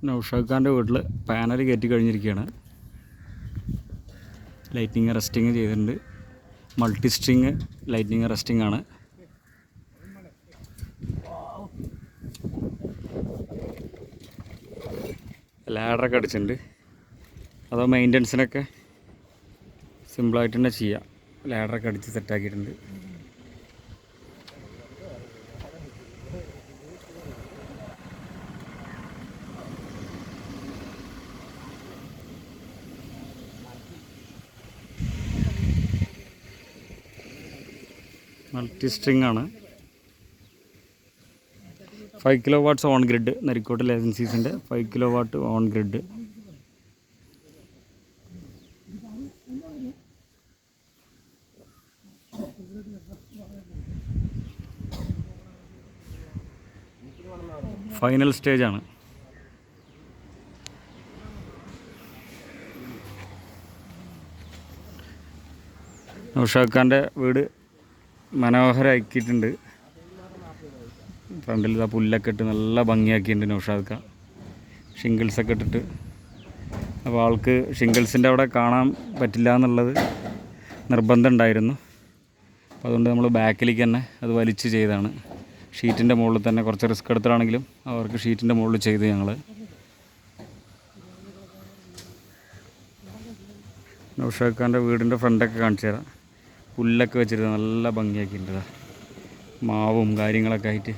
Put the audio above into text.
നൗഷാദ് ഖാൻ്റെ വീട്ടിൽ പാനൽ കയറ്റി കഴിഞ്ഞിരിക്കുകയാണ്. ലൈറ്റിങ് അറസ്റ്റിങ് ചെയ്തിട്ടുണ്ട്. മൾട്ടി സ്ട്രിങ് ലൈറ്റിങ് അറസ്റ്റിംഗ് ആണ്. ലാഡറൊക്കെ അടിച്ചിട്ടുണ്ട്. അതോ മെയിൻ്റനൻസിനൊക്കെ സിമ്പിളായിട്ട് തന്നെ ചെയ്യാം. ലാഡറൊക്കെ അടിച്ച് സെറ്റാക്കിയിട്ടുണ്ട്. മൾട്ടി സ്ട്രിങ് ആണ്. 5 kW ഓൺ ഗ്രിഡ്. നരിക്കോട്ടൽ ഏജൻസീസിൻ്റെ 5 kW ഓൺ ഗ്രിഡ്. ഫൈനൽ സ്റ്റേജാണ്. നൗഷാദ് ഖാൻ്റെ വീട് മനോഹരമാക്കിയിട്ടുണ്ട്. ഫ്രണ്ടിൽ ഇതാ പുല്ലൊക്കെ ഇട്ട് നല്ല ഭംഗിയാക്കിയിട്ടുണ്ട് നൗഷാദ് ഖാൻ. ഷിംഗിൾസൊക്കെ ഇട്ടിട്ട്. അപ്പോൾ ആൾക്ക് ഷിംഗിൾസിൻ്റെ അവിടെ കാണാൻ പറ്റില്ല എന്നുള്ളത് നിർബന്ധം ഉണ്ടായിരുന്നു. അപ്പോൾ അതുകൊണ്ട് നമ്മൾ ബാക്കിലേക്ക് തന്നെ അത് വലിച്ച് ചെയ്താണ്. ഷീറ്റിൻ്റെ മുകളിൽ തന്നെ കുറച്ച് റിസ്ക് എടുത്തിട്ടാണെങ്കിലും അവർക്ക് ഷീറ്റിൻ്റെ മുകളിൽ ചെയ്ത് ഞങ്ങൾ. നൗഷാദ് ഖാൻ്റെ വീടിൻ്റെ ഫ്രണ്ടൊക്കെ കാണിച്ചു തരാം. പുല്ലൊക്കെ വെച്ചിട്ട് നല്ല ഭംഗിയാക്കിയിട്ടുണ്ട്. മാവും കാര്യങ്ങളൊക്കെ ആയിട്ട്